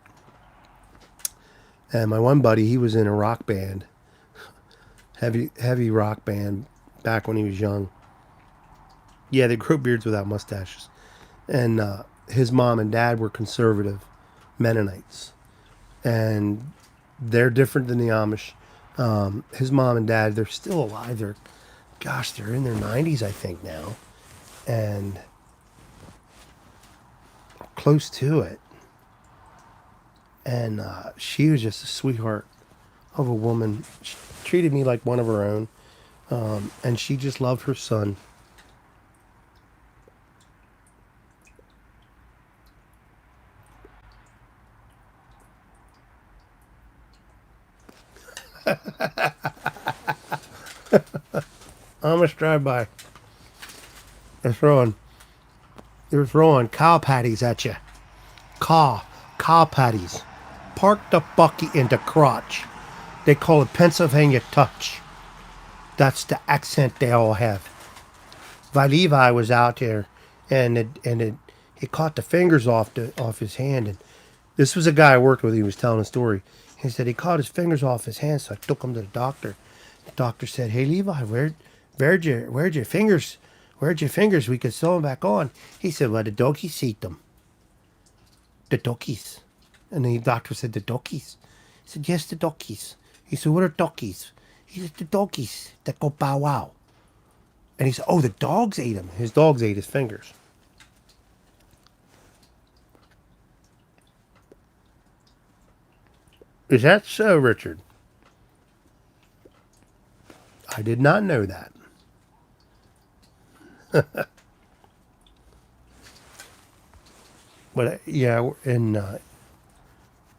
and my one buddy, he was in a rock band, heavy rock band, back when he was young. Yeah, they grow beards without mustaches, and his mom and dad were conservative Mennonites, and they're different than the Amish. His mom and dad, they're still alive. They're in their 90s, I think, now, and close to it. And she was just a sweetheart of a woman. She treated me like one of her own, and she just loved her son. Amish drive-by. They're throwing cow patties at you. Cow patties. Park the bucky in the crotch. They call it Pennsylvania touch. That's the accent they all have. Levi was out there, and he caught the fingers off his hand. And this was a guy I worked with. He was telling a story. He said he caught his fingers off his hand, so I took him to the doctor. The doctor said, "Hey Levi, where'd your fingers? Where'd your fingers? We could sew them back on." He said, "Well, the doggies eat them. The doggies." And the doctor said, "The doggies?" He said, "Yes, the doggies." He said, "What are doggies?" He said, "The doggies that go bow wow." And he said, "Oh, the dogs ate him." His dogs ate his fingers. Is that so, Richard? I did not know that. But yeah,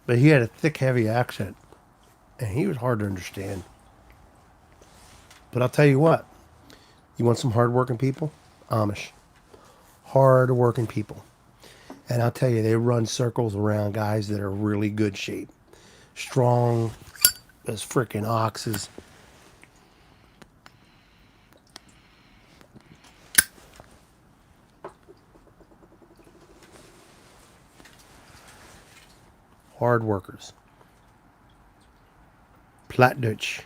but he had a thick, heavy accent, and he was hard to understand. But I'll tell you what, you want some hard-working people? Amish. Hard-working people. And I'll tell you, they run circles around guys that are really good shape. Strong as freaking oxes. Hard workers. Plattdutch.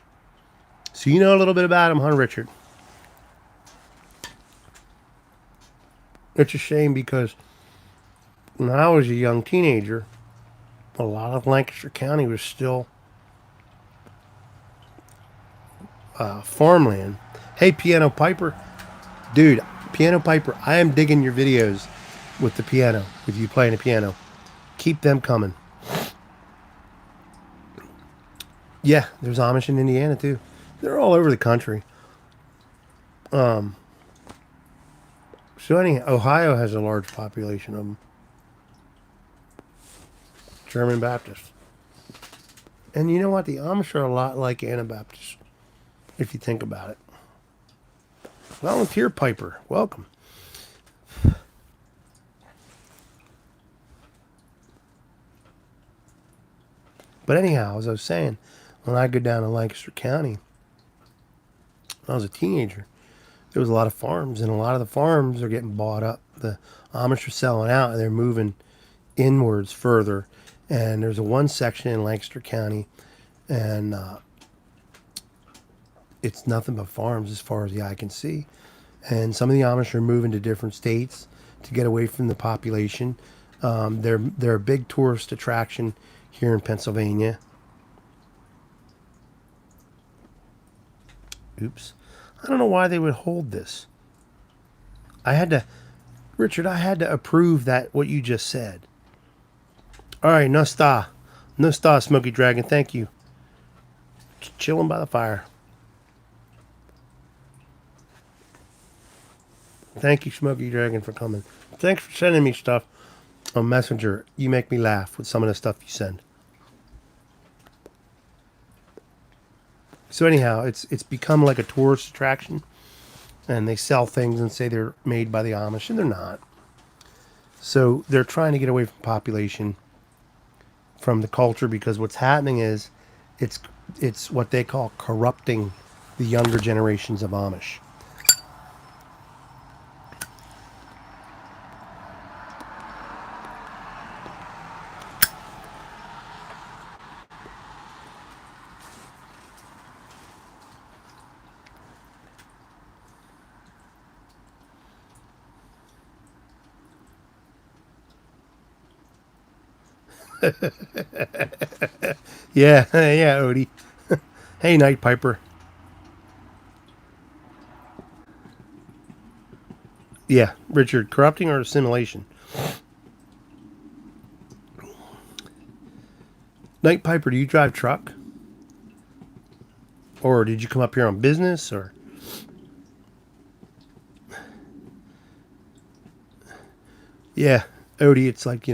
So you know a little bit about him, huh, Richard? It's a shame because when I was a young teenager, a lot of Lancaster County was still farmland. Hey, Piano Piper. Dude, Piano Piper, I am digging your videos with the piano, with you playing the piano. Keep them coming. Yeah, there's Amish in Indiana, too. They're all over the country. So anyhow, Ohio has a large population of them. German Baptists. And you know what? The Amish are a lot like Anabaptists, if you think about it. Volunteer Piper, welcome. But anyhow, as I was saying, when I go down to Lancaster County, when I was a teenager, there was a lot of farms, and a lot of the farms are getting bought up. The Amish are selling out, and they're moving inwards further. And there's one section in Lancaster County, and it's nothing but farms as far as the eye can see. And some of the Amish are moving to different states to get away from the population. They're a big tourist attraction here in Pennsylvania. Oops. I don't know why they would hold this. Richard, I had to approve that, what you just said. All right, no star, Smoky Dragon, thank you. Chilling by the fire. Thank you, Smoky Dragon, for coming. Thanks for sending me stuff on Messenger. You make me laugh with some of the stuff you send. So anyhow, it's become like a tourist attraction, and they sell things and say they're made by the Amish, and they're not. So they're trying to get away from population, from the culture, because what's happening is it's what they call corrupting the younger generations of Amish. Yeah, yeah, Odie. Hey, Night Piper. Yeah, Richard, corrupting or assimilation? Night Piper, do you drive truck? Or did you come up here on business? Or yeah, Odie, it's like,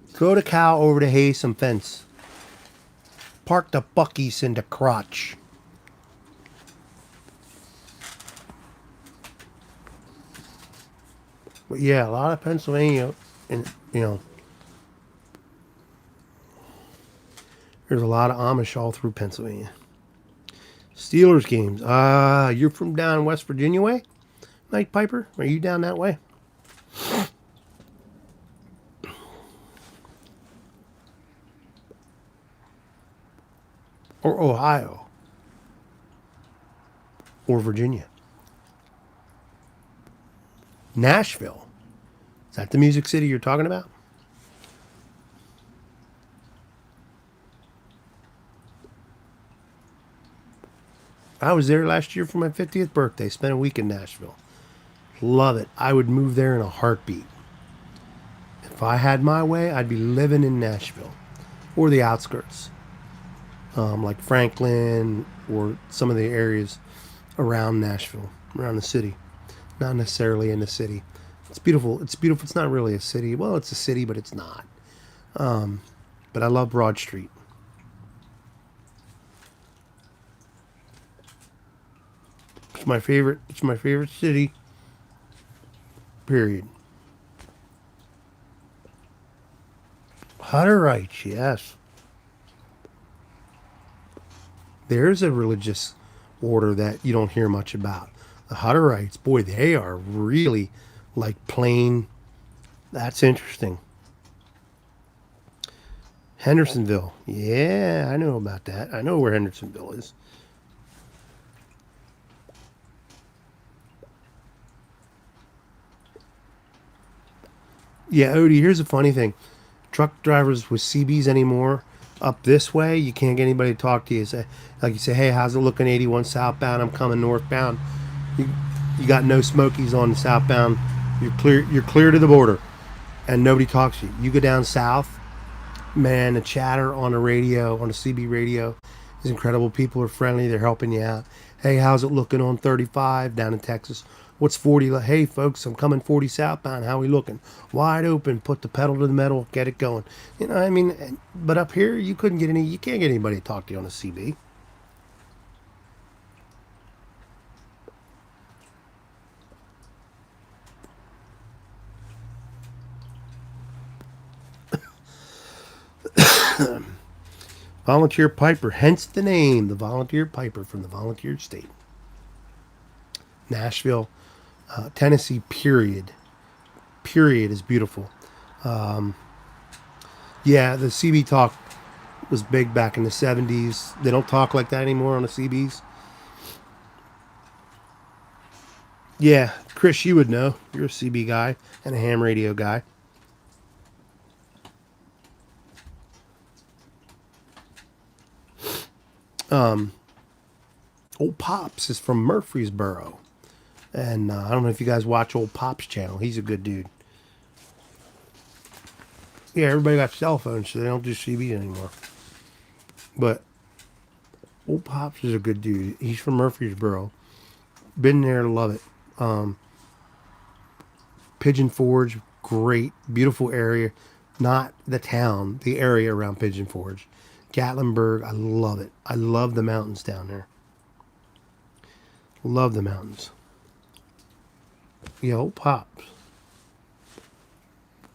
throw the cow over the hay some fence. Park the buckies in the crotch. But yeah, a lot of Pennsylvania, and there's a lot of Amish all through Pennsylvania. Steelers games. You're from down West Virginia way? Night Piper? Are you down that way? Or Ohio? Or Virginia? Nashville? Is that the music city you're talking about? I was there last year for my 50th birthday. Spent a week in Nashville. Love it. I would move there in a heartbeat. If I had my way, I'd be living in Nashville or the outskirts, like Franklin or some of the areas around Nashville, around the city. Not necessarily in the city. It's beautiful. It's beautiful. It's not really a city. Well, it's a city, but it's not. But I love Broad Street. It's my favorite. It's my favorite city. Period. Hutterites, yes. There's a religious order that you don't hear much about. The Hutterites, boy, they are really like plain. That's interesting. Hendersonville. Yeah, I know about that. I know where Hendersonville is. Yeah, Odie, here's a funny thing. Truck drivers with CBs anymore, up this way, you can't get anybody to talk to you. Say, like you say, hey, how's it looking 81 southbound? I'm coming northbound. You, you got no smokies on the southbound. You're clear to the border. And nobody talks to you. You go down south, man, the chatter on the radio, on the CB radio is incredible. People are friendly. They're helping you out. Hey, how's it looking on 35 down in Texas? What's 40? Hey, folks, I'm coming 40 southbound. How we looking? Wide open. Put the pedal to the metal. Get it going. I mean, but up here, you can't get anybody to talk to you on a CB. Volunteer Piper, hence the name, the Volunteer Piper from the Volunteer State. Nashville, Tennessee, period. Period is beautiful. Yeah, the CB talk was big back in the 70s. They don't talk like that anymore on the CBs. Yeah, Chris, you would know. You're a CB guy and a ham radio guy. Old Pops is from Murfreesboro. And I don't know if you guys watch Old Pops channel. He's a good dude. Yeah, everybody got cell phones, so they don't do CB anymore. But Old Pops is a good dude. He's from Murfreesboro. Been there, love it. Pigeon Forge, great, beautiful area. Not the town, the area around Pigeon Forge. Gatlinburg, I love it. I love the mountains down there. Love the mountains. Yeah, Old Pops.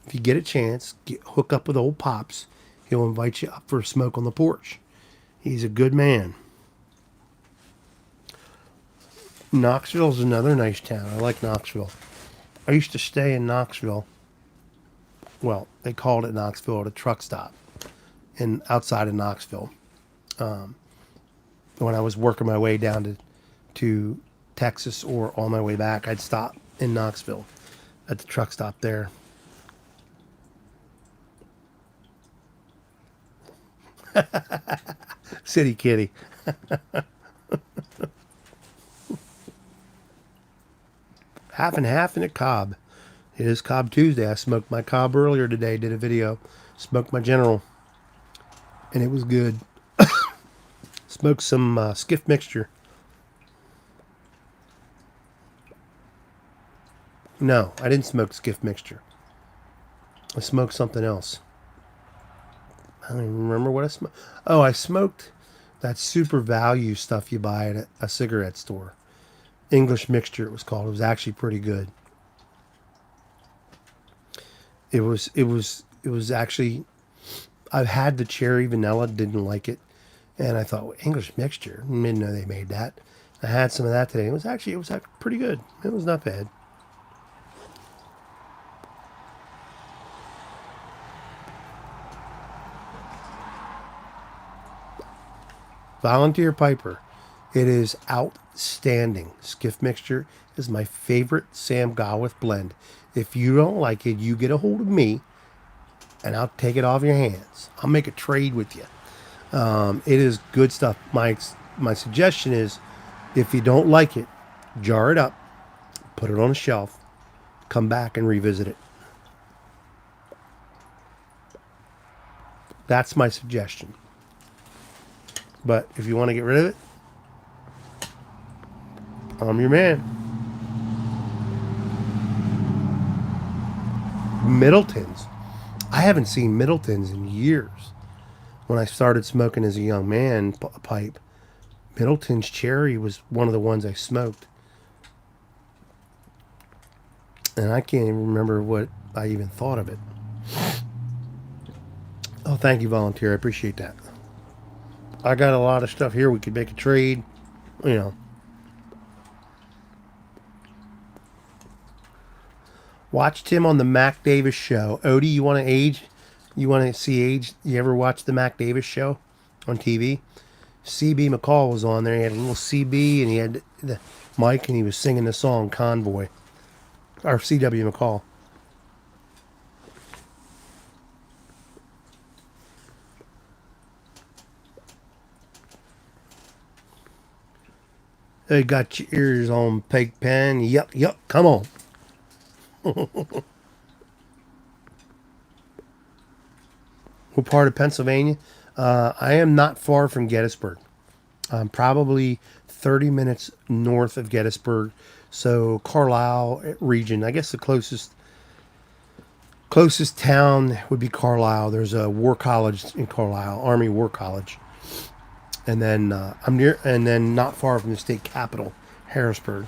If you get a chance, hook up with Old Pops. He'll invite you up for a smoke on the porch. He's a good man. Knoxville's another nice town. I like Knoxville. I used to stay in Knoxville. Well, they called it Knoxville at a truck stop outside of Knoxville. When I was working my way down to Texas or on my way back, I'd stop in Knoxville at the truck stop there. City kitty. Half and half in a cob. It is Cobb Tuesday. I smoked my cob earlier today. Did a video. Smoked my General. And it was good. Smoked some skiff mixture. No, I didn't smoke skiff mixture. I smoked something else. I don't even remember what I smoked. Oh, I smoked that super value stuff you buy at a cigarette store. English mixture, it was called. It was actually pretty good. It was actually, I've had the cherry vanilla, didn't like it. And I thought, well, English mixture, didn't know they made that. I had some of that today. It was actually pretty good. It was not bad. Volunteer Piper. It is outstanding. Skiff mixture is my favorite Sam Gawith blend. If you don't like it, you get a hold of me and I'll take it off your hands. I'll make a trade with you. It is good stuff. My suggestion is, if you don't like it, jar it up, put it on a shelf, come back and revisit it. That's my suggestion. But if you want to get rid of it, I'm your man. Middleton's. I haven't seen Middleton's in years. When I started smoking as a young man, a pipe, Middleton's Cherry was one of the ones I smoked. And I can't even remember what I even thought of it. Oh, thank you, volunteer. I appreciate that. I got a lot of stuff here. We could make a trade. You know. Watched him on the Mac Davis show. Odie, you want to age? You want to see age? You ever watch the Mac Davis show on TV? CB McCall was on there. He had a little CB and he had the mic and he was singing the song Convoy. Or CW McCall. Hey, got your ears on, Pig Pen. Yup, come on. What part of Pennsylvania? I am not far from Gettysburg. I'm probably 30 minutes north of Gettysburg. So Carlisle region. I guess the closest town would be Carlisle. There's a war college in Carlisle, Army War College. And then I'm near, and then not far from the state capital, Harrisburg.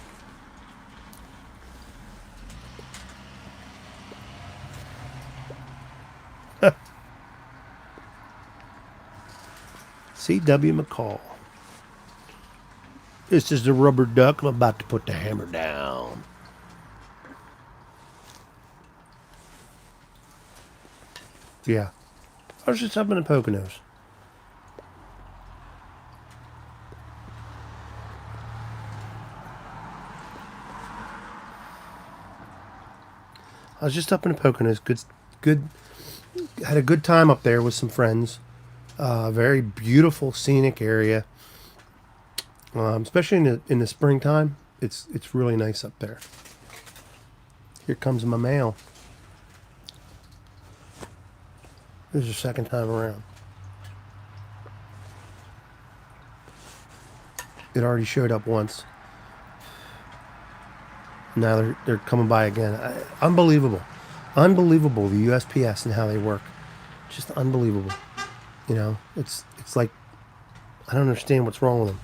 C.W. McCall. This is the rubber duck. I'm about to put the hammer down. Yeah. I was just up in the Poconos. I was just up in the Poconos. Good. Had a good time up there with some friends. Very beautiful, scenic area. Especially in the springtime. It's really nice up there. Here comes my mail. This is the second time around. It already showed up once. Now they're coming by again. Unbelievable. Unbelievable, the USPS and how they work. Just unbelievable. You know, it's like, I don't understand what's wrong with them.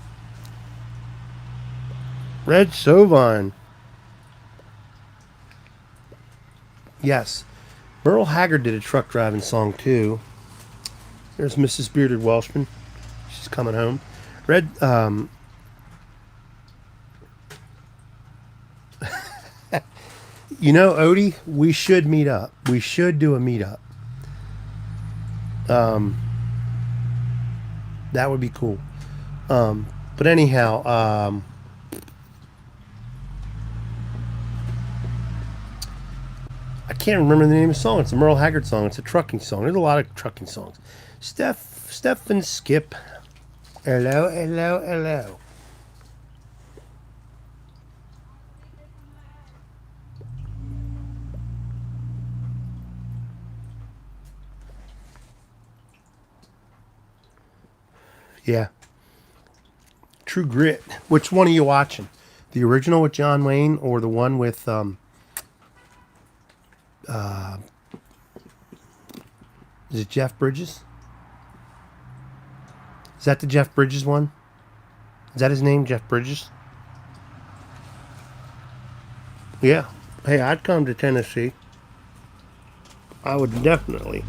Red Sovine. Yes. Merle Haggard did a truck driving song too. There's Mrs. Bearded Welshman. She's coming home. Red, you know, Odie, we should meet up. We should do a meetup. That would be cool. But anyhow, I can't remember the name of the song. It's a Merle Haggard song. It's a trucking song. There's a lot of trucking songs. Steph Steph and Skip. Hello, hello, hello. Yeah. True Grit. Which one are you watching? The original with John Wayne or the one with is it Jeff Bridges? Is that the Jeff Bridges one? Is that his name, Jeff Bridges? Yeah. Hey, I'd come to Tennessee. I would definitely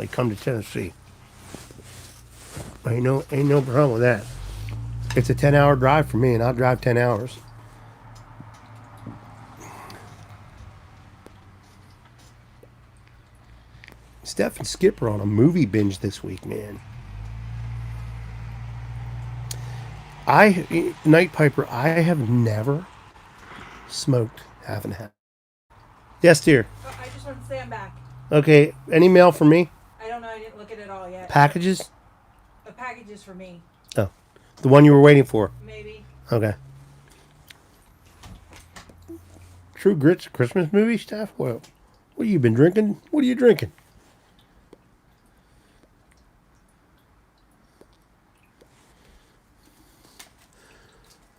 come to Tennessee. Ain't no problem with that. It's a 10-hour drive for me, and I'll drive 10 hours. Steph and Skip are on a movie binge this week, man. Night Piper, I have never smoked half and half. Yes, dear. Oh, I just want to say I'm back. Okay, any mail for me? I don't know. I didn't look at it all yet. Packages? The package is for me. Oh, the one you were waiting for. Maybe. Okay. True Grit's a Christmas movie, Steph? What have you been drinking? What are you drinking?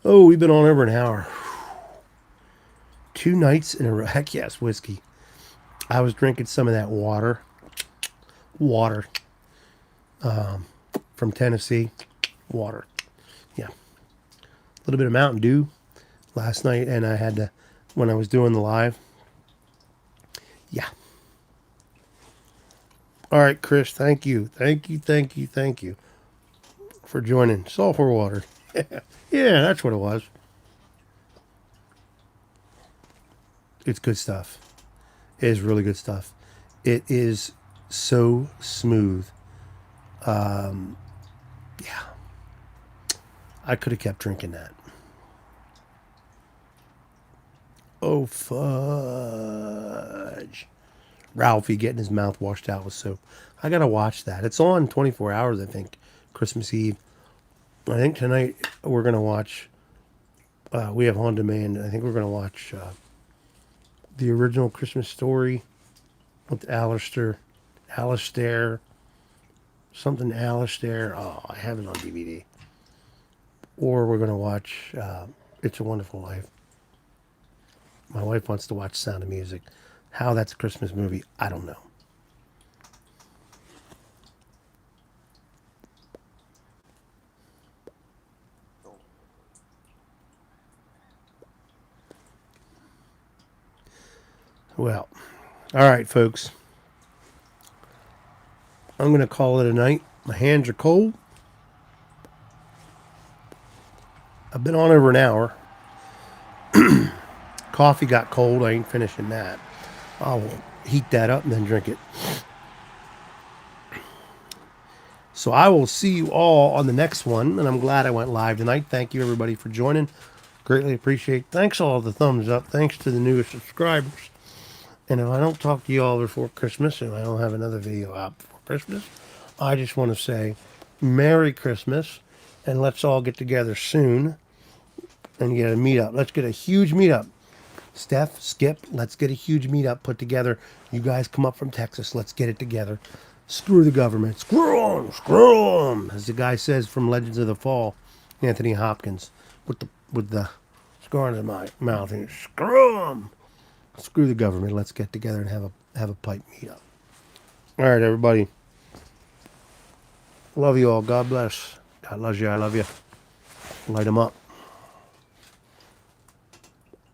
Oh, we've been on over an hour. 2 nights in a row. Heck yes, whiskey. I was drinking some of that water. From Tennessee. Water. Yeah. A little bit of Mountain Dew last night, and I had to, when I was doing the live. Yeah. All right, Chris, thank you for joining. Sulfur water. Yeah, that's what it was. It's good stuff. It is really good stuff. It is so smooth. Yeah. I could have kept drinking that. Oh, fudge. Ralphie getting his mouth washed out with soap. I got to watch that. It's on 24 hours, I think, Christmas Eve. I think tonight we're going to watch, we have on demand, I think we're going to watch the original Christmas Story with Alistair, something Alistair. Oh, I have it on DVD. Or we're going to watch It's a Wonderful Life. My wife wants to watch Sound of Music. How that's a Christmas movie, I don't know. Well, all right, folks. I'm going to call it a night. My hands are cold. I've been on over an hour. Coffee got cold. I ain't finishing that. I'll heat that up and then drink it. So I will see you all on the next one. And I'm glad I went live tonight. Thank you, everybody, for joining. Greatly appreciate. Thanks all the thumbs up. Thanks to the newest subscribers. And if I don't talk to you all before Christmas, and I don't have another video out before Christmas, I just want to say Merry Christmas. And let's all get together soon and get a meetup. Let's get a huge meetup. Steph, Skip, let's get a huge meetup put together. You guys come up from Texas. Let's get it together. Screw the government. Screw them, as the guy says from Legends of the Fall, Anthony Hopkins, with the scar in my mouth. And screw them. Screw the government. Let's get together and have a pipe meetup. All right, everybody. Love you all. God bless. God loves you. I love you. Light them up.